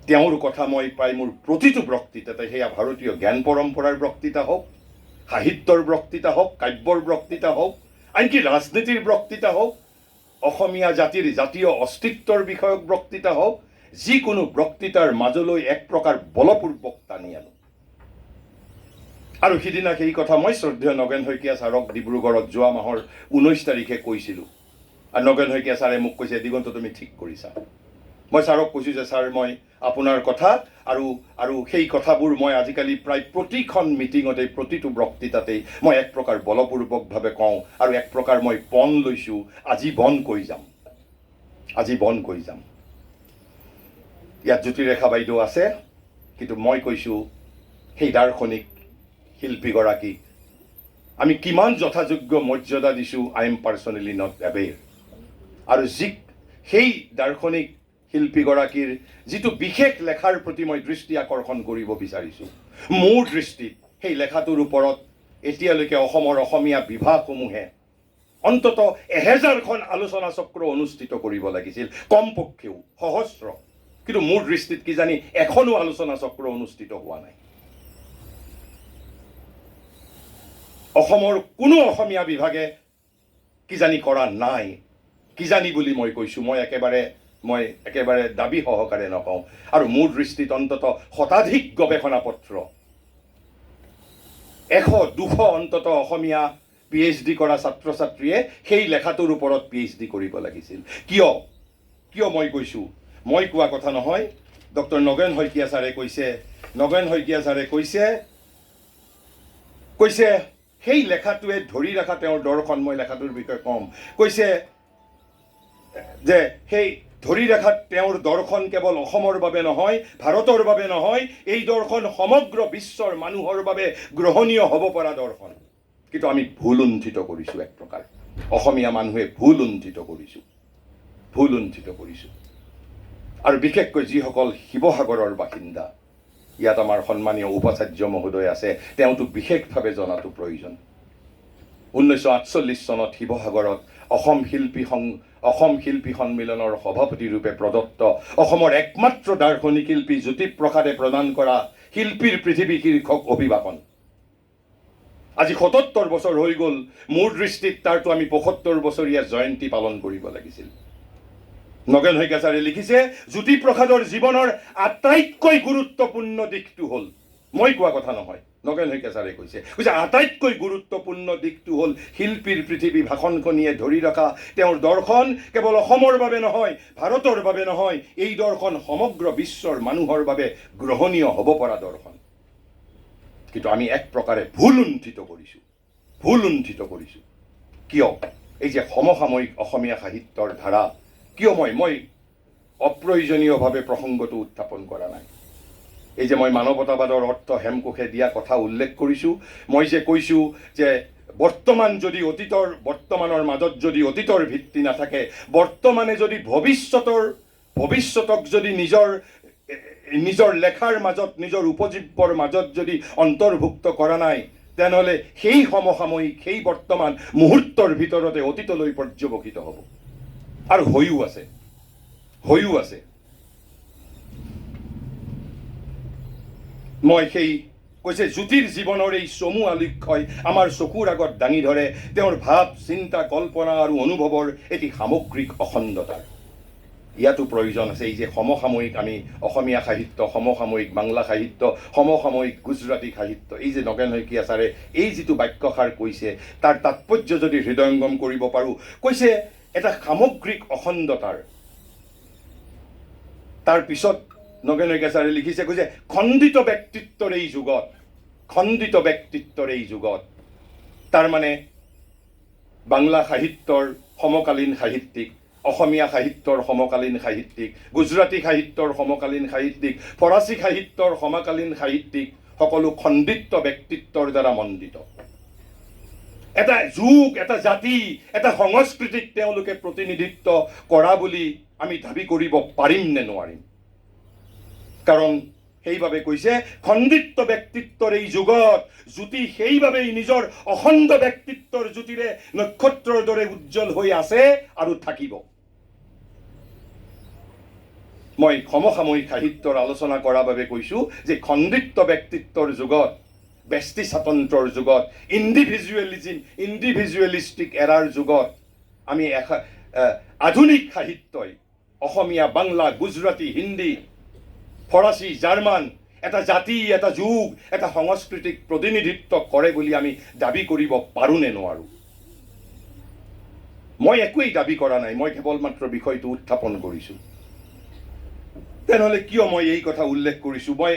তেওঁৰ কথা মই প্ৰায় মোৰ প্ৰতিটো বক্তৃতাতে, সেয়া ভাৰতীয় জ্ঞান পৰম্পৰাৰ বক্তৃতা হওক, সাহিত্যৰ বক্তৃতা হওক, কাব্যৰ বক্তৃতা হওক, আনকি ৰাজনীতিৰ বক্তৃতা হওক, অসমীয়া জাতিৰ জাতীয় অস্তিত্বৰ বিষয়ক বক্তৃতা হওক, যিকোনো বক্তৃতাৰ মাজলৈ এক প্ৰকাৰ বলপূৰ্বক টানি আনো। আৰু সিদিনা সেই কথা মই শ্ৰদ্ধেয় নগেন শইকীয়া ছাৰক ডিব্ৰুগড়ত যোৱা মাহৰ 19 তাৰিখে কৈছিলোঁ। আৰু নগেন শইকীয়া ছাৰে মোক কৈছে, দিগন্ত তুমি ঠিক কৰিছা। মই ছাৰক কৈছোঁ যে ছাৰ, মই আপোনাৰ কথা আৰু সেই কথাবোৰ মই আজিকালি প্ৰায় প্ৰতিখন মিটিঙতেই, প্ৰতিটো বক্তৃতাতেই মই এক প্ৰকাৰ বলপূৰ্বকভাৱে কওঁ, আৰু এক প্ৰকাৰ মই পণ লৈছোঁ, আজি বন কৈ যাম, আজি বন কৈ যাম। ইয়াত জ্যোতিৰেখা বাইদেউ আছে, কিন্তু মই কৈছোঁ সেই দাৰ্শনিক শিল্পীগৰাকীক আমি কিমান যথাযোগ্য মৰ্যাদা দিছোঁ, I am personally not aware. আৰু সেই দাৰ্শনিক শিল্পীগৰাকীৰ যিটো বিশেষ লেখাৰ প্ৰতি মই দৃষ্টি আকৰ্ষণ কৰিব বিচাৰিছোঁ, মোৰ দৃষ্টিত সেই লেখাটোৰ ওপৰত এতিয়ালৈকে অসমৰ অসমীয়া বিভাগসমূহে অন্তত 1000খন আলোচনা চক্ৰ অনুষ্ঠিত কৰিব লাগিছিল, কমপক্ষেও সহস্ৰ। কিন্তু মোৰ দৃষ্টিত কিজানি এখনো আলোচনা চক্ৰ অনুষ্ঠিত হোৱা নাই। অসমৰ কোনো অসমীয়া বিভাগে কিজানি কৰা নাই, কিজানি বুলি মই কৈছোঁ, মই একেবাৰে দাবী সহকাৰে নকওঁ। আৰু মোৰ দৃষ্টিত অন্তত শতাধিক গৱেষণা পত্ৰ, 100-200 অন্তত অসমীয়া PhD কৰা ছাত্ৰ ছাত্ৰীয়ে সেই লেখাটোৰ ওপৰত PhD কৰিব লাগিছিল। কিয় মই কৈছোঁ? মই কোৱা কথা নহয়, ডক্টৰ নগেন শইকীয়া ছাৰে কৈছে, নগেন শইকীয়া ছাৰে কৈছে সেই লেখাটোৱে ধৰি ৰখা তেওঁৰ দৰ্শন, মই লেখাটোৰ বিষয়ে ক'ম, কৈছে যে সেই ধৰি ৰখাত তেওঁৰ দৰ্শন কেৱল অসমৰ বাবে নহয়, ভাৰতৰ বাবে নহয়, এই দৰ্শন সমগ্ৰ বিশ্বৰ মানুহৰ বাবে গ্ৰহণীয় হ'ব পৰা দৰ্শন। কিন্তু আমি ভুল উন্থিত কৰিছোঁ, এক প্ৰকাৰ অসমীয়া মানুহে ভুল উন্থিত কৰিছোঁ। আৰু বিশেষকৈ যিসকল শিৱসাগৰৰ বাসিন্দা, ইয়াত আমাৰ সন্মানীয় উপাচাৰ্য মহোদয় আছে, তেওঁতো বিশেষভাৱে জনাটো প্ৰয়োজন। 1948 চনত শিৱসাগৰত অসম শিল্পী সন্মিলনৰ সভাপতিৰূপে প্ৰদত্ত অসমৰ একমাত্ৰ দাৰ্শনিক শিল্পী জ্যোতিপ্ৰসাদে প্ৰদান কৰা শিল্পীৰ পৃথিৱী শীৰ্ষক অভিভাষণ আজি 77 বছৰ হৈ গ'ল। মোৰ দৃষ্টিত তাৰতো আমি 75 বছৰীয়া জয়ন্তী পালন কৰিব লাগিছিল। নগেন শইকীয়া ছাৰে লিখিছে, জ্যোতিপ্ৰসাদৰ জীৱনৰ আটাইতকৈ গুৰুত্বপূৰ্ণ দিশটো হ'ল, মই কোৱা কথা নহয়, নগেন শইকীয়া ছাৰে কৈছে আটাইতকৈ গুৰুত্বপূৰ্ণ দিশটো হ'ল শিল্পীৰ পৃথিৱী ভাষণখনিয়ে ধৰি ৰখা তেওঁৰ দৰ্শন কেৱল অসমৰ বাবে নহয়, ভাৰতৰ বাবে নহয়, এই দৰ্শন সমগ্ৰ বিশ্বৰ মানুহৰ বাবে গ্ৰহণীয় হ'ব পৰা দৰ্শন। কিন্তু আমি এক প্ৰকাৰে ভুল উন্থিত কৰিছোঁ। কিয়? এই যে সমসাময়িক অসমীয়া সাহিত্যৰ ধাৰা, কিয় মই অপ্ৰয়োজনীয়ভাৱে প্ৰসংগটো উত্থাপন কৰা নাই? এই যে মই মানৱতাবাদৰ অৰ্থ হেমকোষে দিয়া কথা উল্লেখ কৰিছোঁ, মই যে কৈছোঁ যে বৰ্তমানৰ মাজত যদি অতীতৰ ভিত্তি নাথাকে, বৰ্তমানে যদি ভৱিষ্যতক যদি নিজৰ লেখাৰ মাজত, নিজৰ উপজীৱ্যৰ মাজত যদি অন্তৰ্ভুক্ত কৰা নাই, তেনেহ'লে সেই সমসাময়িক, সেই বৰ্তমান মুহূৰ্তৰ ভিতৰতে অতীতলৈ পৰ্যবসিত হ'ব। আৰু হৈও আছে। মই কৈছে জ্যোতিৰ জীৱনৰ এই চমু আলিক্ষয় আমাৰ চকুৰ আগত দাঙি ধৰে তেওঁৰ ভাৱ, চিন্তা, কল্পনা আৰু অনুভৱৰ এটি সামগ্ৰিক অখণ্ডতাৰ। ইয়াতো প্ৰয়োজন আছে এই যে সমসাময়িক আমি অসমীয়া সাহিত্য, সমসাময়িক বাংলা সাহিত্য, সমসাময়িক গুজৰাটী সাহিত্য, এই যে নগেন শইকীয়া ছাৰে এই যিটো বাক্যষাৰ কৈছে, তাৰ তাৎপৰ্য যদি হৃদয়ংগম কৰিব পাৰোঁ, কৈছে এটা সামগ্ৰিক অখণ্ডতাৰ। তাৰ পিছত নগেন শইকীয়া ছাৰে লিখিছে, কৈছে খণ্ডিত ব্যক্তিত্বৰ এই যুগত, তাৰ মানে বাংলা সাহিত্যৰ সমকালীন সাহিত্যিক, অসমীয়া সাহিত্যৰ সমকালীন সাহিত্যিক, গুজৰাটী সাহিত্যৰ সমকালীন সাহিত্যিক, ফৰাচী সাহিত্যৰ সমকালীন সাহিত্যিক, সকলো খণ্ডিত ব্যক্তিত্বৰ দ্বাৰা মণ্ডিত। এটা যুগ, এটা জাতি, এটা সংস্কৃতিক তেওঁলোকে প্ৰতিনিধিত্ব কৰা বুলি আমি দাবী কৰিব পাৰিম নে নোৱাৰিম? কাৰণ সেইবাবে কৈছে খণ্ডিত ব্যক্তিত্বৰ এই যুগত জ্যোতি সেইবাবেই নিজৰ অখণ্ড ব্যক্তিত্বৰ জ্যোতিৰে নক্ষত্ৰৰ দৰে উজ্জ্বল হৈ আছে আৰু থাকিব। মই সমসাময়িক সাহিত্যৰ আলোচনা কৰাৰ বাবে কৈছোঁ যে খণ্ডিত ব্যক্তিত্বৰ যুগত, ব্যষ্টি স্বাতন্ত্ৰৰ যুগত, ইণ্ডিভিজুৱেলিষ্টিক এৰাৰ যুগত আমি আধুনিক সাহিত্যই অসমীয়া, বাংলা, গুজৰাটী, হিন্দী, ফৰাচী, জাৰ্মান এটা জাতি, এটা যুগ, এটা সংস্কৃতিক প্ৰতিনিধিত্ব কৰে বুলি আমি দাবী কৰিব পাৰোঁ নে নোৱাৰোঁ? মই একোৱেই দাবী কৰা নাই, মই কেৱল মাত্ৰ বিষয়টো উত্থাপন কৰিছোঁ। তেনেহ'লে কিয় মই এই কথা উল্লেখ কৰিছোঁ? মই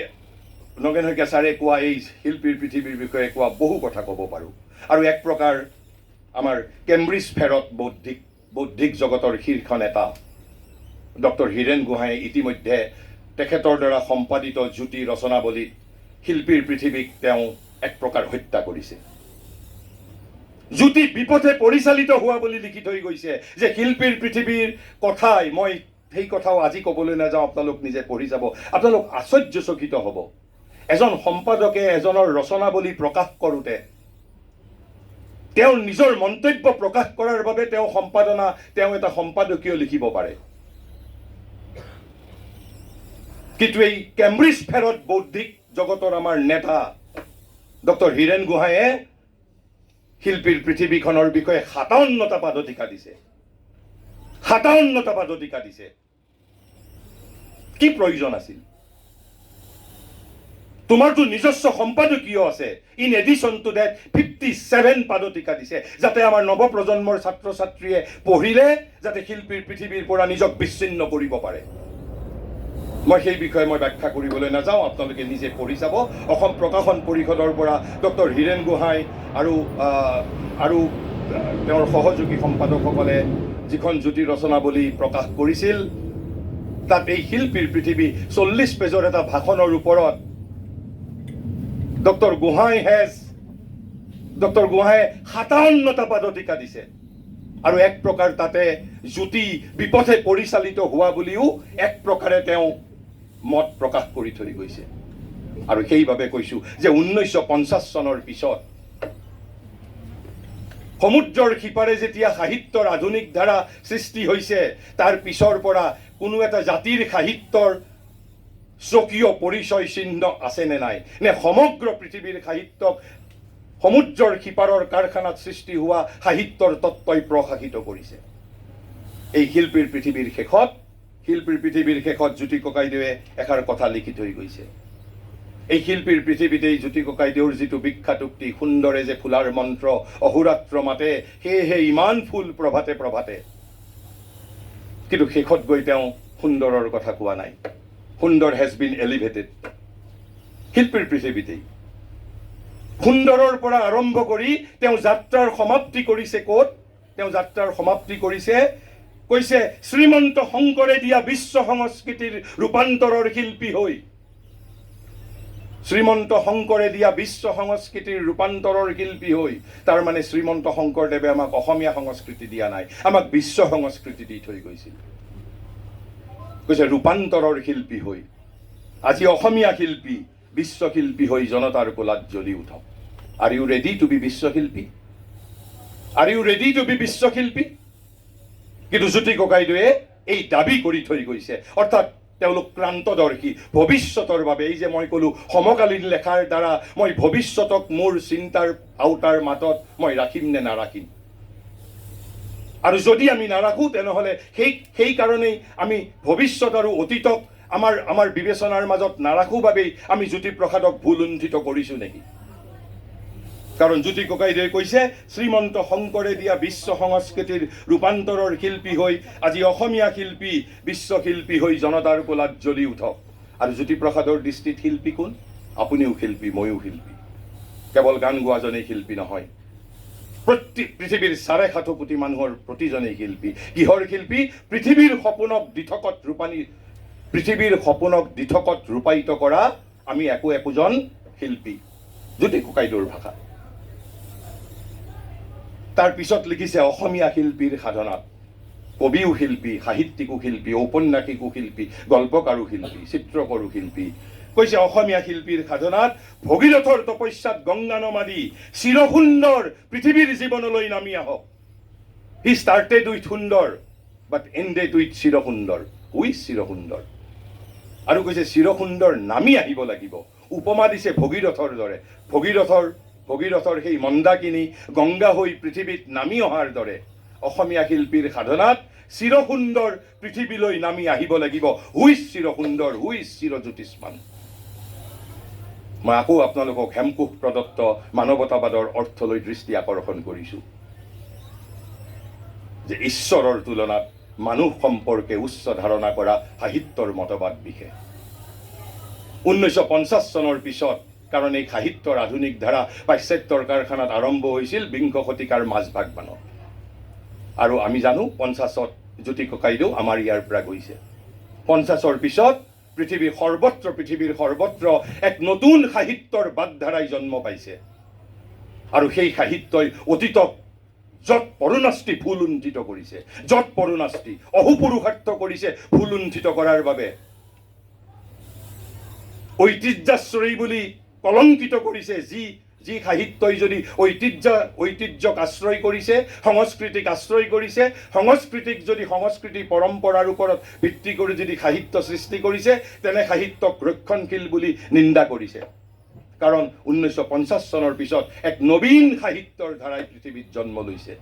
নগেন শইকীয়া ছাৰে কোৱা এই শিল্পীৰ পৃথিৱীৰ বিষয়ে কোৱা বহু কথা ক'ব পাৰোঁ। আৰু এক প্ৰকাৰ আমাৰ কেম্ব্ৰিজ ফেৰত বৌদ্ধিক জগতৰ শীৰ্ষ নেতা ডক্টৰ হীৰেণ গোহাঁয়ে ইতিমধ্যে তেখেতৰ দ্বাৰা সম্পাদিত জ্যোতি ৰচনাৱলীত শিল্পীৰ পৃথিৱীক তেওঁ এক প্ৰকাৰ হত্যা কৰিছে। জ্যোতি বিপথে পৰিচালিত হোৱা বুলি লিখি থৈ গৈছে যে শিল্পীৰ পৃথিৱীৰ কথাই, মই সেই কথাও আজি ক'বলৈ নাযাওঁ, আপোনালোক নিজে পঢ়ি যাব, আপোনালোক আশ্চৰ্যচকিত হ'ব। এজন সম্পাদকে এজনৰ ৰচনাৱলী প্ৰকাশ কৰোঁতে তেওঁৰ নিজৰ মন্তব্য প্ৰকাশ কৰাৰ বাবে তেওঁ এটা সম্পাদকীয় লিখিব পাৰে। কিন্তু এই কেম্ব্ৰিজ ফেৰত বৌদ্ধিক জগতৰ আমাৰ নেতা ডক্টৰ হীৰেণ গোহাঁয়ে শিল্পীৰ পৃথিৱীখনৰ বিষয়ে 57টা পাদটীকা দিছে। 57টা পাদটীকা দিছে। কি প্ৰয়োজন আছিল? তোমাৰতো নিজস্ব সম্পাদকীয় আছে। ইন এডিশ্যন টু ডেট 57 পাদটীকা দিছে, যাতে আমাৰ নৱপ্ৰজন্মৰ ছাত্ৰ ছাত্ৰীয়ে পঢ়িলে যাতে শিল্পীৰ পৃথিৱীৰ পৰা নিজক বিচ্ছিন্ন কৰিব পাৰে। মই সেই বিষয়ে ব্যাখ্যা কৰিবলৈ নাযাওঁ, আপোনালোকে নিজে পঢ়ি চাব। অসম প্ৰকাশন পৰিষদৰ পৰা ডক্টৰ হীৰেণ গোহাঁই আৰু তেওঁৰ সহযোগী সম্পাদকসকলে যিখন জ্যোতি ৰচনাৱলী প্ৰকাশ কৰিছিল, তাত এই শিল্পীৰ পৃথিৱী 40 পেজৰ এটা ভাষণৰ ওপৰত ডক্টৰ গোহাঁইয়ে 57টা পাদটীকা দিছে। আৰু এক প্ৰকাৰ তাতে জ্যোতি বিপথে পৰিচালিত হোৱা বুলিও এক প্ৰকাৰে তেওঁ মত প্ৰকাশ কৰি থৈ গৈছে। আৰু সেইবাবে কৈছোঁ যে 1950 চনৰ পিছত সমুদ্ৰৰ সিপাৰে যেতিয়া সাহিত্যৰ আধুনিক ধাৰা সৃষ্টি হৈছে, তাৰ পিছৰ পৰা কোনো এটা জাতিৰ সাহিত্যৰ স্বকীয় পৰিচয় চিহ্ন আছে নে নাই, নে সমগ্ৰ পৃথিৱীৰ সাহিত্যক সমুদ্ৰৰ সিপাৰৰ কাৰখানাত সৃষ্টি হোৱা সাহিত্যৰ তত্ত্বই প্ৰশাসিত কৰিছে। এই শিল্পীৰ পৃথিৱীৰ শেষত জ্যোতি ককাইদেৱে এষাৰ কথা লিখি থৈ গৈছে। এই শিল্পীৰ পৃথিৱীতেই জ্যোতি ককাইদেউৰ যিটো বিখ্যাত উক্তি, সুন্দৰে যে ফুলাৰ মন্ত্ৰ অহোৰাত্ৰ মাতে, সেয়েহে ইমান ফুল প্ৰভাতে প্ৰভাতে। কিন্তু শেষত গৈ তেওঁ সুন্দৰৰ কথা কোৱা নাই। সুন্দৰ হেজ বিন এলিভেটেড। শিল্পীৰ পৃথিৱীতেই সুন্দৰৰ পৰা আৰম্ভ কৰি তেওঁ যাত্ৰাৰ সমাপ্তি কৰিছে ক'ত? তেওঁ যাত্ৰাৰ সমাপ্তি কৰিছে, কৈছে শ্ৰীমন্ত শংকৰে দিয়া বিশ্ব সংস্কৃতিৰ ৰূপান্তৰৰ শিল্পী হৈ। শ্ৰীমন্ত শংকৰে দিয়া বিশ্ব সংস্কৃতিৰ ৰূপান্তৰৰ শিল্পী হৈ, তাৰ মানে শ্ৰীমন্ত শংকৰদেৱে আমাক অসমীয়া সংস্কৃতি দিয়া নাই, আমাক বিশ্ব সংস্কৃতি দি থৈ গৈছিল। কৈছে ৰূপান্তৰৰ শিল্পী হৈ। আজি অসমীয়া শিল্পী বিশ্বশিল্পী হৈ জনতাৰ কোলাত জ্বলি উঠক। Are you ready to be বিশ্বশিল্পী? Are you ready to be বিশ্বশিল্পী? কিন্তু জ্যোতি ককাইদেৱে এই দাবী কৰি থৈ গৈছে, অৰ্থাৎ তেওঁলোক ক্ৰান্তদৰ্শী। ভৱিষ্যতৰ বাবে, এই যে মই ক'লো সমকালীন লেখাৰ দ্বাৰা মই ভৱিষ্যতক মোৰ চিন্তাৰ আওতাৰ মাতত মই ৰাখিম নে নাৰাখিম। আৰু যদি আমি নাৰাখোঁ, তেনেহ'লে সেই কাৰণেই আমি ভৱিষ্যত আৰু অতীতক আমাৰ বিবেচনাৰ মাজত নাৰাখোঁ বাবেই আমি জ্যোতিপ্ৰসাদক ভুলুণ্ঠিত কৰিছোঁ নেকি? কাৰণ জ্যোতি ককাইদেৱে কৈছে শ্ৰীমন্ত শংকৰে দিয়া বিশ্ব সংস্কৃতিৰ ৰূপান্তৰৰ শিল্পী হৈ আজি অসমীয়া শিল্পী বিশ্বশিল্পী হৈ জনতাৰ কোলাত জ্বলি উঠক। আৰু জ্যোতিপ্ৰসাদৰ দৃষ্টিত শিল্পী কোন? আপুনিও শিল্পী, ময়ো শিল্পী। কেৱল গান গোৱাজনেই শিল্পী নহয়, পৃথিৱীৰ 7.5 কোটি মানুহৰ প্ৰতিজনেই শিল্পী। কিহৰ শিল্পী? পৃথিৱীৰ সপোনক দিঠকত ৰূপায়িত কৰা আমি একোজন শিল্পী। জ্যোতি ককাইদেউৰ ভাষা। তাৰ পিছত লিখিছে অসমীয়া শিল্পীৰ সাধনাত কবিও শিল্পী, সাহিত্যিকো শিল্পী, ঔপন্যাসিকো শিল্পী, গল্পকাৰো শিল্পী, চিত্ৰকৰো শিল্পী। কৈছে অসমীয়া শিল্পীৰ সাধনাত ভগীৰথৰ তপস্যাত গংগা নমাদি চিৰসুন্দৰ পৃথিৱীৰ জীৱনলৈ নামি আহক। হি ষ্টাৰ্টেড উইথ সুন্দৰ বাট এণ্ডেড উইথ চিৰসুন্দৰ। উইথ চিৰসুন্দৰ। আৰু কৈছে চিৰসুন্দৰ নামি আহিব লাগিব। উপমা দিছে ভগীৰথৰ দৰে। ভগীৰথৰ সেই মন্দাকিনী গংগা হৈ পৃথিৱীত নামি অহাৰ দৰে অসমীয়া শিল্পীৰ সাধনাত চিৰসুন্দৰ পৃথিৱীলৈ নামি আহিব লাগিব। হুইচ চিৰসুন্দৰ, হুইচ চিৰজ্যোতিষ্মান। মই আকৌ আপোনালোকক হেমকোষ প্ৰদত্ত মানৱতাবাদৰ অৰ্থলৈ দৃষ্টি আকৰ্ষণ কৰিছোঁ যে ঈশ্বৰৰ তুলনাত মানুহ সম্পৰ্কে উচ্চ ধাৰণা কৰা সাহিত্যৰ মতবাদ বিশেষ। 1950 চনৰ পিছত, কাৰণ এই সাহিত্যৰ আধুনিক ধাৰা পাশ্চাত্যৰ কাৰখানাত আৰম্ভ হৈছিল বিংশ শতিকাৰ মাজভাগমানত। আৰু আমি জানো 50ত জ্যোতি ককাইদেউ আমাৰ ইয়াৰ পৰা গৈছে। 50ৰ পিছত পৃথিৱীৰ সৰ্বত্ৰ এক নতুন সাহিত্যৰ বাটধাৰাই জন্ম পাইছে। আৰু সেই সাহিত্যই অতীতক য'ত পৰুণাস্তি ফুলুণ্ঠিত কৰিছে, য'ত পৰুণাস্তি অহুপুৰুষাৰ্থ কৰিছে ফুলুণ্ঠিত কৰাৰ বাবে, ঐতিহ্যাশ্ৰয়ী বুলি কলংকিত কৰিছে যি সাহিত্যই যদি ঐতিহ্যক আশ্ৰয় কৰিছে, সংস্কৃতিক আশ্ৰয় কৰিছে, সংস্কৃতি পৰম্পৰাৰ ওপৰত ভিত্তি কৰি যদি সাহিত্য সৃষ্টি কৰিছে, তেনে সাহিত্যক ৰক্ষণশীল বুলি নিন্দা কৰিছে। কাৰণ 1950 চনৰ পিছত এক নবীন সাহিত্যৰ ধাৰাই পৃথিৱীত জন্ম লৈছে।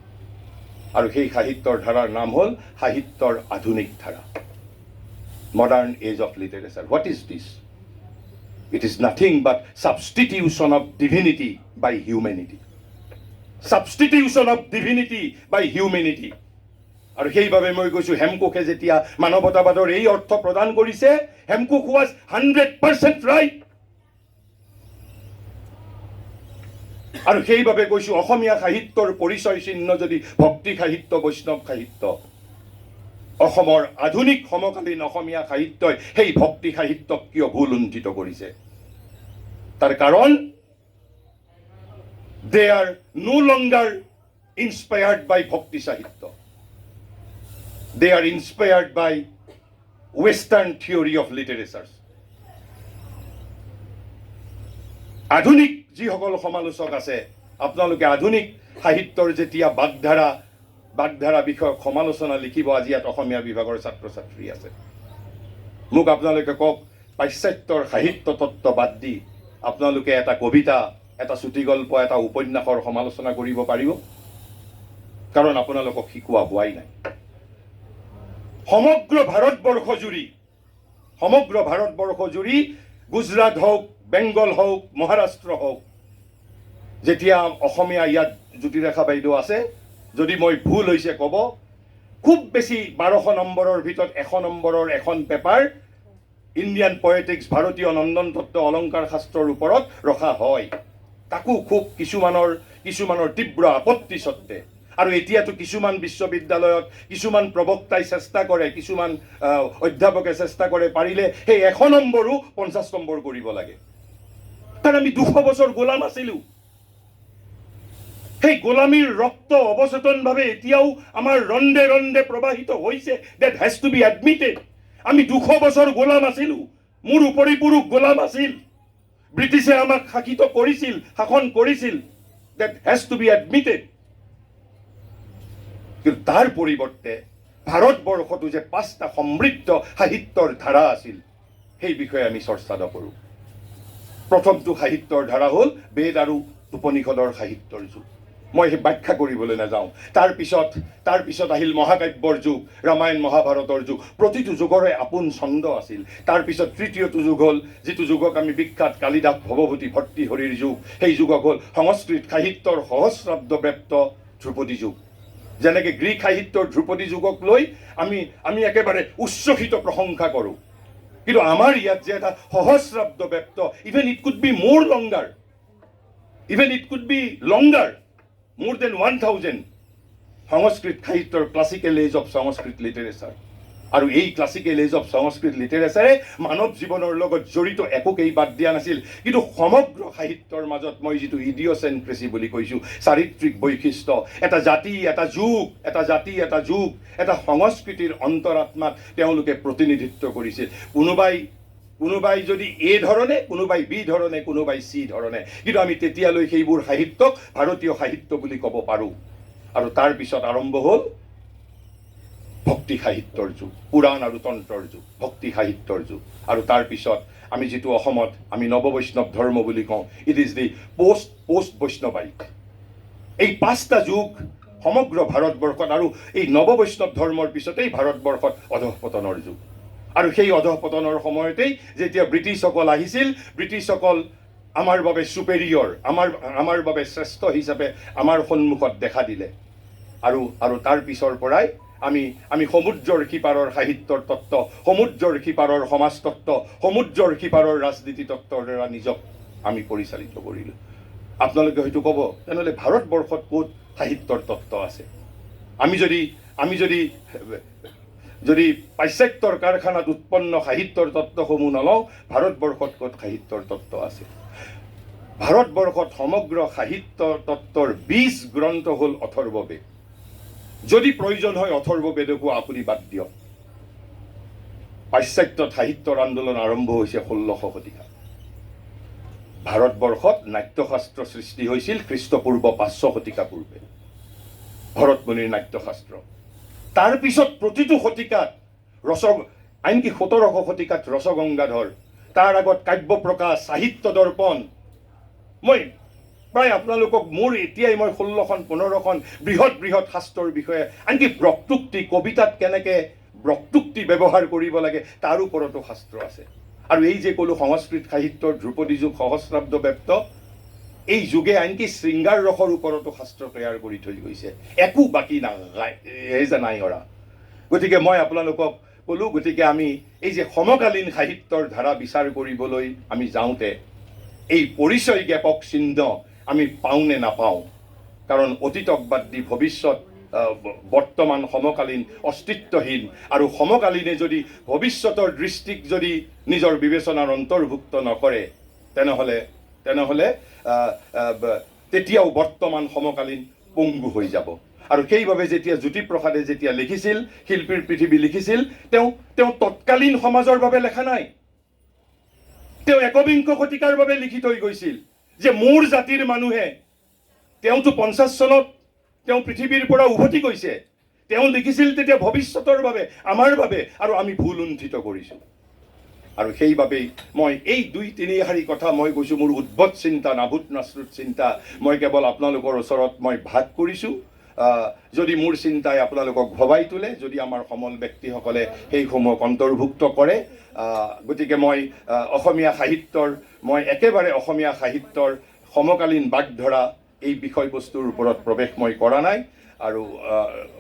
আৰু সেই সাহিত্যৰ ধাৰাৰ নাম হ'ল সাহিত্যৰ আধুনিক ধাৰা, modern age of literature. What is this? It is nothing but substitution of divinity by humanity. Substitution of divinity by humanity. আৰু সেইবাবে মই কৈছোঁ হেমকোষে যেতিয়া মানৱতাবাদৰ এই অৰ্থ প্ৰদান কৰিছে, হেমকোষ was 100% right. আৰু সেইবাবে কৈছোঁ অসমীয়া সাহিত্যৰ পৰিচয় চিহ্ন যদি ভক্তি সাহিত্য, বৈষ্ণৱ সাহিত্য, অসমৰ আধুনিক সমকালীন অসমীয়া সাহিত্যই সেই ভক্তি সাহিত্যক কিয় ভুলুণ্ঠিত কৰিছে? তাৰ কাৰণ they are no longer inspired by ভক্তি সাহিত্য, they are inspired by western theory of literature. আধুনিক যিসকল সমালোচক আছে, আপোনালোকে আধুনিক সাহিত্যৰ যেতিয়া বাগধাৰা বিষয়ক সমালোচনা লিখিব, আজি ইয়াত অসমীয়া বিভাগৰ ছাত্ৰ ছাত্ৰী আছে, মোক আপোনালোকে কওক পাশ্চাত্যৰ সাহিত্য তত্ত্ব বাদ দি আপোনালোকে এটা কবিতা, এটা চুটিগল্প, এটা উপন্যাসৰ সমালোচনা কৰিব পাৰিব? কাৰণ আপোনালোকক শিকোৱা হোৱাই নাই। সমগ্ৰ ভাৰতবৰ্ষ জুৰি গুজৰাট হওক, বেংগল হওক, মহাৰাষ্ট্ৰ হওক, যেতিয়া অসমীয়া ইয়াত জ্যোতিৰেখা বাইদেউ আছে, যদি মই ভুল হৈছে ক'ব, খুব বেছি 1200 নম্বৰৰ ভিতৰত 100 নম্বৰৰ এখন পেপাৰ ইণ্ডিয়ান পয়েটিক্স, ভাৰতীয় নন্দন তত্ত্ব অলংকাৰ শাস্ত্ৰৰ ওপৰত ৰখা হয়। তাকো খুব কিছুমানৰ তীব্ৰ আপত্তি সত্ত্বে। আৰু এতিয়াতো কিছুমান বিশ্ববিদ্যালয়ত কিছুমান প্ৰবক্তাই চেষ্টা কৰে, কিছুমান অধ্যাপকে চেষ্টা কৰে, পাৰিলে সেই 100 নম্বৰো 50 নম্বৰ কৰিব লাগে। কাৰণ আমি 200 বছৰ গোলাম আছিলোঁ। সেই গোলামীৰ ৰক্ত অৱচেতনভাৱে এতিয়াও আমাৰ ৰন্ধে ৰন্ধে প্ৰবাহিত হৈছে। That has to be admitted. আমি 200 বছৰ গোলাম আছিলোঁ, মোৰ উপৰিপুৰুষ গোলাম আছিল, ব্ৰিটিছে আমাক শাসন কৰিছিল। That has to be admitted. কিন্তু তাৰ পৰিৱৰ্তে ভাৰতবৰ্ষতো যে 5টা সমৃদ্ধ সাহিত্যৰ ধাৰা আছিল, সেই বিষয়ে আমি চৰ্চা নকৰোঁ। প্ৰথমটো সাহিত্যৰ ধাৰা হ'ল বেদ আৰু উপনিষদৰ সাহিত্যৰ যুগ। মই সেই ব্যাখ্যা কৰিবলৈ নাযাওঁ। তাৰ পিছত আহিল মহাকাব্যৰ যুগ, ৰামায়ণ মহাভাৰতৰ যুগ। প্ৰতিটো যুগৰে আপোন ছন্দ আছিল। তাৰপিছত তৃতীয়টো যুগ হ'ল, যিটো যুগক আমি বিখ্যাত কালিদাস, ভগৱতী, ভৰ্তৃহৰিৰ যুগ, সেই যুগক হ'ল সংস্কৃত সাহিত্যৰ সহস্ৰাব্দ ব্যপ্ত ধ্ৰুপদী যুগ। যেনেকৈ গ্ৰীক সাহিত্যৰ ধ্ৰুপদী যুগক লৈ আমি একেবাৰে উচ্ছ্বসিত প্ৰশংসা কৰোঁ, কিন্তু আমাৰ ইয়াত যে এটা সহস্ৰাব্দ ব্যপ্ত, even it could be more longer, more than 1000 Sanskrit সাহিত্যৰ classical age of Sanskrit literature. আৰু এই ক্লাছিকেল এজ অফ সংস্কৃত লিটাৰেচাৰে মানৱ জীৱনৰ লগত জড়িত একোকেই বাদ দিয়া নাছিল। কিন্তু সমগ্ৰ সাহিত্যৰ মাজত মই যিটো ইডিঅ'চেন্ট্ৰেচি বুলি কৈছোঁ, চাৰিত্ৰিক বৈশিষ্ট্য, এটা জাতি এটা যুগ, এটা সংস্কৃতিৰ অন্তৰাত্মাক তেওঁলোকে প্ৰতিনিধিত্ব কৰিছিল। কোনোবাই যদি এ ধৰণে, কোনোবাই বি ধৰণে, কোনোবাই চি ধৰণে, কিন্তু আমি তেতিয়ালৈ সেইবোৰ সাহিত্যক ভাৰতীয় সাহিত্য বুলি ক'ব পাৰোঁ। আৰু তাৰ পিছত আৰম্ভ হ'ল ভক্তি সাহিত্যৰ যুগ, পুৰাণ আৰু তন্ত্ৰৰ যুগ, ভক্তি সাহিত্যৰ যুগ। আৰু তাৰপিছত আমি যিটো অসমত আমি নৱবৈষ্ণৱ ধৰ্ম বুলি কওঁ, it is the post Vaishnavite. এই 5টা যুগ সমগ্ৰ ভাৰতবৰ্ষত, আৰু এই নৱবৈষ্ণৱ ধৰ্মৰ পিছতেই ভাৰতবৰ্ষত অধঃপতনৰ যুগ। আৰু সেই অধঃপতনৰ সময়তেই যেতিয়া ব্ৰিটিছসকল আহিছিল, ব্ৰিটিছসকল আমাৰ বাবে ছুপেৰিয়ৰ, আমাৰ বাবে শ্ৰেষ্ঠ হিচাপে আমাৰ সন্মুখত দেখা দিলে। আৰু তাৰ পিছৰ পৰাই আমি সমুদ্ৰৰ সিপাৰৰ সাহিত্যৰ তত্ত্ব, সমুদ্ৰৰ সিপাৰৰ সমাজতত্ত্ব, সমুদ্ৰৰ সিপাৰৰ ৰাজনীতি তত্ত্বৰ দ্বাৰা নিজক আমি পৰিচালিত কৰিলোঁ। আপোনালোকে হয়তো ক'ব, তেনেহ'লে ভাৰতবৰ্ষত ক'ত সাহিত্যৰ তত্ত্ব আছে? আমি যদি পাশ্চাত্যৰ কাৰখানাত উৎপন্ন সাহিত্যৰ তত্ত্বসমূহ নলওঁ, ভাৰতবৰ্ষত ক'ত সাহিত্যৰ তত্ত্ব আছে? ভাৰতবৰ্ষত সমগ্ৰ সাহিত্য তত্ত্বৰ বীজ গ্ৰন্থ হ'ল অথৰ্ববেদ। যদি প্ৰয়োজন হয় অথৰ্ববেদকো আপুনি বাদ দিয়ক। পাশ্চাত্যত সাহিত্যৰ আন্দোলন আৰম্ভ হৈছে 1600 শতিকাত। ভাৰতবৰ্ষত নাট্যশাস্ত্ৰ সৃষ্টি হৈছিল খ্ৰীষ্টপূৰ্ব 500 শতিকা পূৰ্বে, ভৰতমুনিৰ নাট্যশাস্ত্ৰ। তাৰপিছত প্ৰতিটো শতিকাত আনকি 1700 শতিকাত ৰসগংগাধৰ, তাৰ আগত কাব্যপ্ৰকাশ, সাহিত্য দৰ্পণ। মই প্ৰায় আপোনালোকক এতিয়াই মই 16খন 15খন বৃহৎ শাস্ত্ৰৰ বিষয়ে, আনকি বক্তৃক্তি, কবিতাত কেনেকৈ বক্তৃক্তি ব্যৱহাৰ কৰিব লাগে তাৰ ওপৰতো শাস্ত্ৰ আছে। আৰু এই যে ক'লো সংস্কৃত সাহিত্যৰ ধ্ৰুপদী যুগ, সহস্ৰাব্দ ব্যপ্ত, এই যুগে আনকি শৃংগাৰ ৰসৰ ওপৰতো শাস্ত্ৰ তৈয়াৰ কৰি থৈ গৈছে, একো বাকী নাই অৰা। গতিকে মই আপোনালোকক ক'লো, গতিকে আমি এই যে সমকালীন সাহিত্যৰ ধাৰা বিচাৰ কৰিবলৈ আমি যাওঁতে এই পৰিচয় জ্ঞাপক চিহ্ন আমি পাওঁ নে নাপাওঁ? কাৰণ অতীতক বাদ দি ভৱিষ্যত, বৰ্তমান সমকালীন অস্তিত্বহীন, আৰু সমকালীনে যদি ভৱিষ্যতৰ দৃষ্টিক যদি নিজৰ বিবেচনাৰ অন্তৰ্ভুক্ত নকৰে, তেনেহ'লে তেতিয়াও বৰ্তমান সমকালীন পংগু হৈ যাব। আৰু সেইবাবে যেতিয়া জ্যোতিপ্ৰসাদে যেতিয়া লিখিছিল, শিল্পীৰ পৃথিৱী লিখিছিল, তেওঁ তৎকালীন সমাজৰ বাবে লেখা নাই। তেওঁ একবিংশ শতিকাৰ বাবে লিখি থৈ গৈছিল যে মোৰ জাতিৰ মানুহে, তেওঁতো 50 চনত তেওঁ পৃথিৱীৰ পৰা উভতি গৈছে। তেওঁ লিখিছিল তেতিয়া ভৱিষ্যতৰ বাবে, আমাৰ বাবে, আৰু আমি ভুল উন্থিত কৰিছোঁ। আৰু সেইবাবেই মই এই 2-3 শাৰী কথা মই কৈছোঁ, মোৰ উদ্ভৱ চিন্তা, নাভূত নাশ্ৰুত চিন্তা মই কেৱল আপোনালোকৰ ওচৰত মই ভাগ কৰিছোঁ। যদি মোৰ চিন্তাই আপোনালোকক ভবাই তোলে, যদি আমাৰ সমল ব্যক্তিসকলে সেইসমূহক অন্তৰ্ভুক্ত কৰে, গতিকে মই একেবাৰে অসমীয়া সাহিত্যৰ সমকালীন বাগধৰা এই বিষয়বস্তুৰ ওপৰত প্ৰৱেশ মই কৰা নাই। আৰু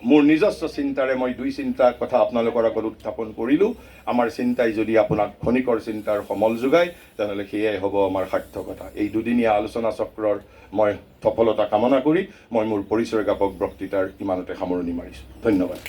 মোৰ নিজস্ব চিন্তাৰে মই 2 চিন্তাৰ কথা আপোনালোকৰ আগত উত্থাপন কৰিলোঁ। আমাৰ চিন্তাই যদি আপোনাক ক্ষণিকৰ চিন্তাৰ সমল যোগায়, তেনেহ'লে সেয়াই হ'ব আমাৰ সাৰ্থকতা। এই 2দিনীয়া আলোচনা চক্ৰৰ মই সফলতা কামনা কৰি মই মোৰ পৰিচয় জ্ঞাপক বক্তৃতাৰ ইমানতে সামৰণি মাৰিছোঁ। ধন্যবাদ।